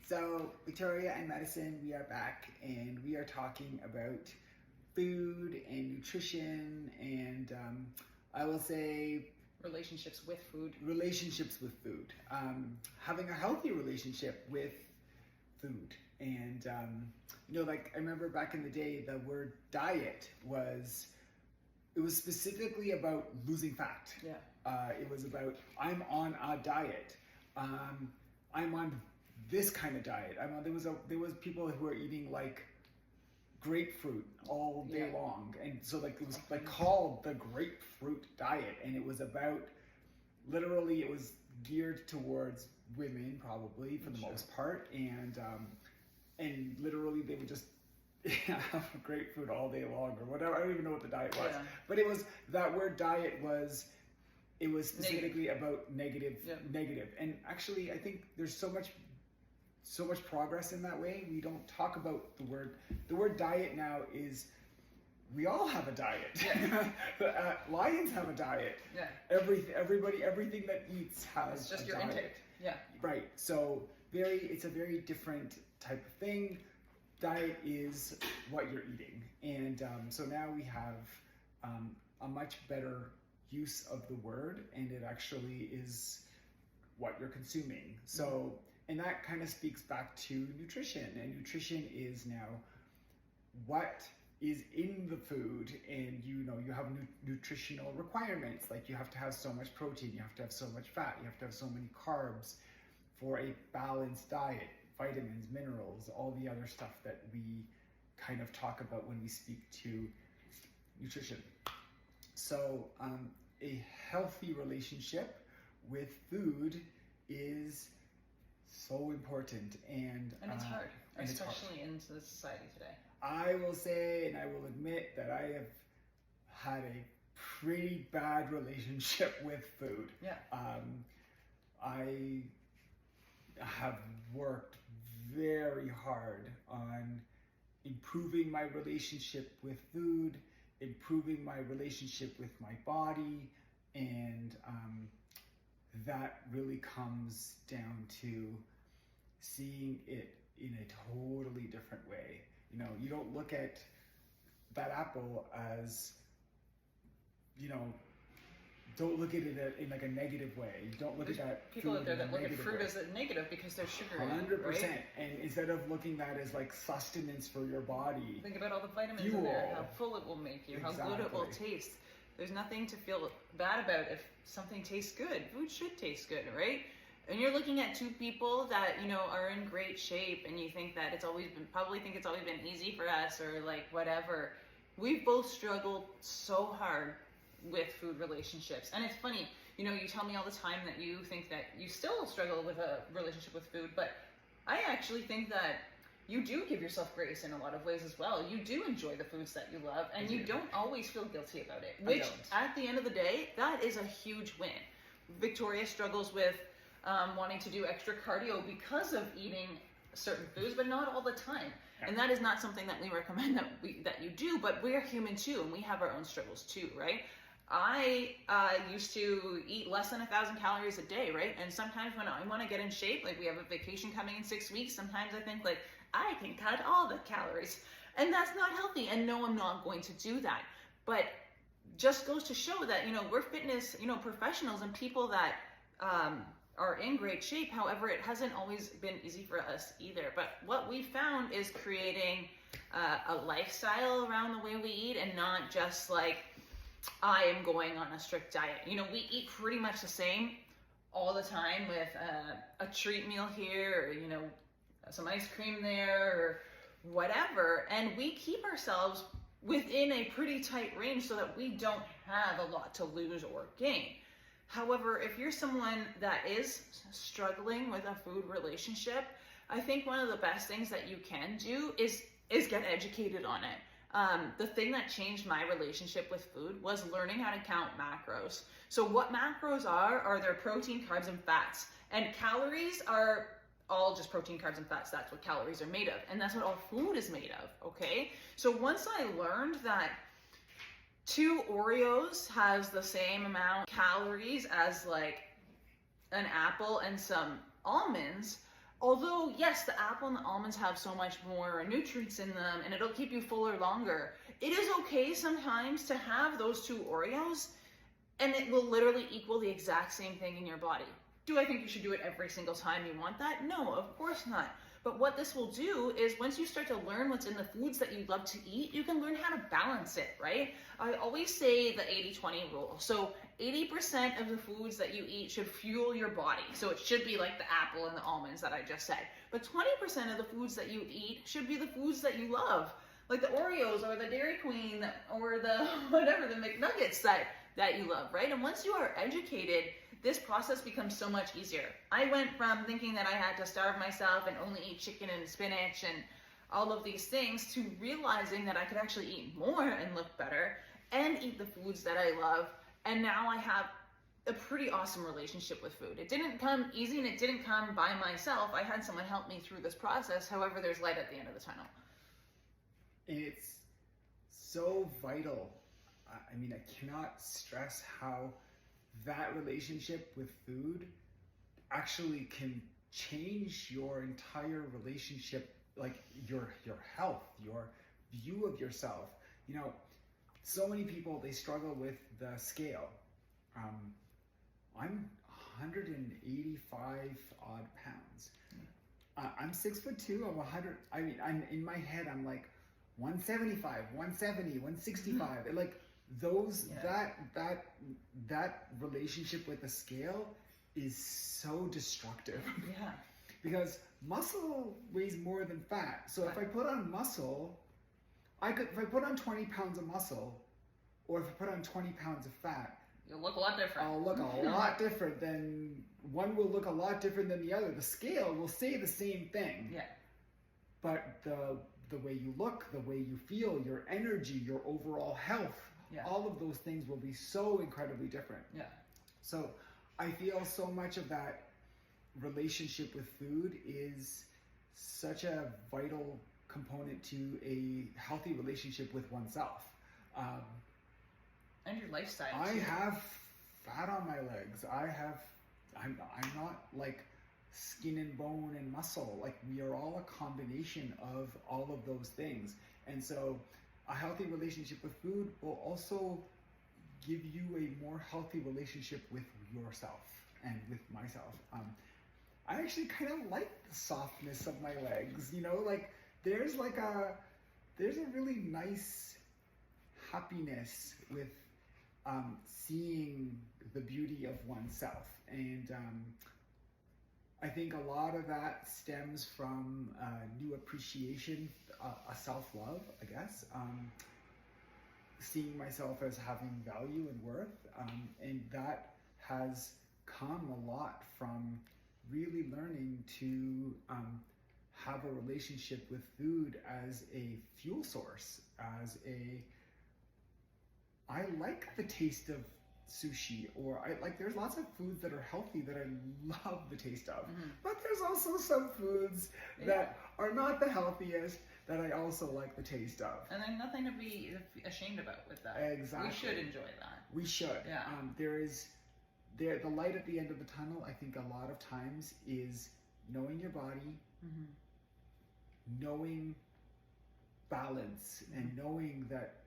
So, Victoria and Madison, we are back and we are talking about food and nutrition and I will say relationships with food. Having a healthy relationship with food. And, like I remember back in the day, the word diet it was specifically about losing fat. Yeah. It was about, I'm on a diet. I'm on this kind of diet. There was people who were eating like grapefruit all day long, and so like it was like called the grapefruit diet, and it was about literally it was geared towards women probably for the most part, and literally they would just have grapefruit all day long or whatever. I don't even know what the diet was, but it was that word diet was. It was specifically about negative, and actually, I think there's so much progress in that way. We don't talk about the word diet now is, we all have a diet. Yeah. Lions have a diet. Yeah. Everything that eats has it's just a your diet. intake. Yeah. Right. So it's a very different type of thing. Diet is what you're eating, and so now we have a much better use of the word, and it actually is what you're consuming. So, and that kind of speaks back to nutrition, and nutrition is now what is in the food, and you have nutritional requirements, like you have to have so much protein, you have to have so much fat, you have to have so many carbs for a balanced diet, vitamins, minerals, all the other stuff that we kind of talk about when we speak to nutrition. So a healthy relationship with food is so important, and it's hard, especially it's hard. in the society today. I will say, and I will admit, that I have had a pretty bad relationship with food. Yeah. I have worked very hard on improving my relationship with food, improving my relationship with my body, and that really comes down to seeing it in a totally different way. You don't look at that apple as, don't look at it in like a negative way. You don't look at that people out there that look at fruit way. as a negative because there's sugar in it. 100%. Right? And instead of looking at that as like sustenance for your body, think about all the vitamins in there, how full it will make you, how good it will taste. There's nothing to feel bad about if something tastes good. Food should taste good, right? And you're looking at two people that, are in great shape, and you think that it's always been easy for us, or like whatever. We've both struggled so hard with food relationships. And it's funny, you tell me all the time that you think that you still struggle with a relationship with food, but I actually think that you do give yourself grace in a lot of ways as well. You do enjoy the foods that you love, and you don't always feel guilty about it, which at the end of the day, that is a huge win. Victoria struggles with wanting to do extra cardio because of eating certain foods, but not all the time. Yeah. And that is not something that we recommend that you do, but we're human too, and we have our own struggles too, right? I used to eat less than 1,000 calories a day, right? And sometimes when I want to get in shape, like we have a vacation coming in 6 weeks, sometimes I think like, I can cut all the calories. And that's not healthy. And no, I'm not going to do that. But just goes to show that, we're fitness, professionals and people that are in great shape. However, it hasn't always been easy for us either. But what we found is creating a lifestyle around the way we eat, and not just like, I am going on a strict diet. We eat pretty much the same all the time, with a treat meal here, or, some ice cream there, or whatever. And we keep ourselves within a pretty tight range so that we don't have a lot to lose or gain. However, if you're someone that is struggling with a food relationship, I think one of the best things that you can do is get educated on it. The thing that changed my relationship with food was learning how to count macros. So what macros are their protein, carbs, and fats. And calories are all just protein, carbs, and fats. That's what calories are made of. And that's what all food is made of, okay? So once I learned that 2 Oreos has the same amount of calories as like an apple and some almonds, Although, yes, the apple and the almonds have so much more nutrients in them and it'll keep you fuller longer, it is okay sometimes to have those two Oreos and it will literally equal the exact same thing in your body. Do I think you should do it every single time you want that? No, of course not. But what this will do is once you start to learn what's in the foods that you love to eat, you can learn how to balance it, right? I always say the 80-20 rule. So 80% of the foods that you eat should fuel your body. So it should be like the apple and the almonds that I just said. But 20% of the foods that you eat should be the foods that you love. Like the Oreos or the Dairy Queen or the whatever, the McNuggets that you love, right? And once you are educated, this process becomes so much easier. I went from thinking that I had to starve myself and only eat chicken and spinach and all of these things to realizing that I could actually eat more and look better and eat the foods that I love. And now I have a pretty awesome relationship with food. It didn't come easy and it didn't come by myself. I had someone help me through this process. However, there's light at the end of the tunnel. And it's so vital. I mean, I cannot stress how that relationship with food actually can change your entire relationship, like your health, your view of yourself. You know, so many people, they struggle with the scale. I'm 185 odd pounds. I'm 6'2", I'm 100, I mean, I'm in my head, I'm like 175, 170, 165, like those, that relationship with the scale is so destructive. Yeah. Because muscle weighs more than fat. So if I put on muscle, if I put on 20 pounds of muscle, or if I put on 20 pounds of fat, you'll look a lot different. I'll look a lot different than, one will look a lot different than the other. The scale will say the same thing. Yeah. But the way you look, the way you feel, your energy, your overall health, all of those things will be so incredibly different. Yeah. So I feel so much of that relationship with food is such a vital component to a healthy relationship with oneself. And your lifestyle. I have fat on my legs. I'm not like skin and bone and muscle. Like, we are all a combination of all of those things. And so a healthy relationship with food will also give you a more healthy relationship with yourself and with myself. I actually kind of like the softness of my legs, you know, like there's a really nice happiness with seeing the beauty of oneself. And I think a lot of that stems from new appreciation, a self-love, I guess. Seeing myself as having value and worth. And that has come a lot from really learning to have a relationship with food as a fuel source, I like the taste of sushi, or there's lots of foods that are healthy that I love the taste of, but there's also some foods that are not the healthiest that I also like the taste of. And there's nothing to be ashamed about with that. Exactly. We should enjoy that. We should. Yeah. The light at the end of the tunnel, I think a lot of times, is knowing your body, knowing balance, and knowing that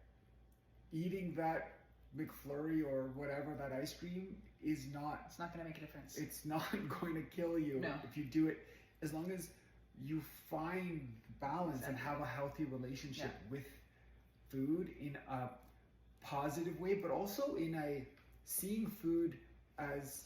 eating that McFlurry or whatever, that ice cream, is not... It's not going to make a difference. It's not going to kill you if you do it, as long as you find balance and have a healthy relationship with food in a positive way, but also in a seeing food as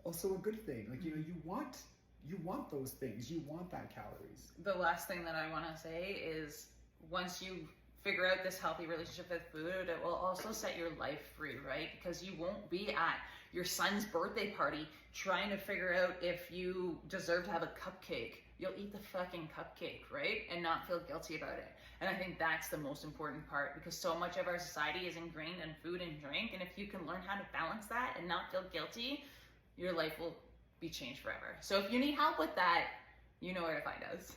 also a good thing. Like, you know, you want those things. You want that calories. The last thing that I want to say is, once you figure out this healthy relationship with food, it will also set your life free, right? Because you won't be at your son's birthday party trying to figure out if you deserve to have a cupcake. You'll eat the fucking cupcake, right? And not feel guilty about it. And I think that's the most important part, because so much of our society is ingrained in food and drink. And if you can learn how to balance that and not feel guilty, your life will be changed forever. So if you need help with that, you know where to find us.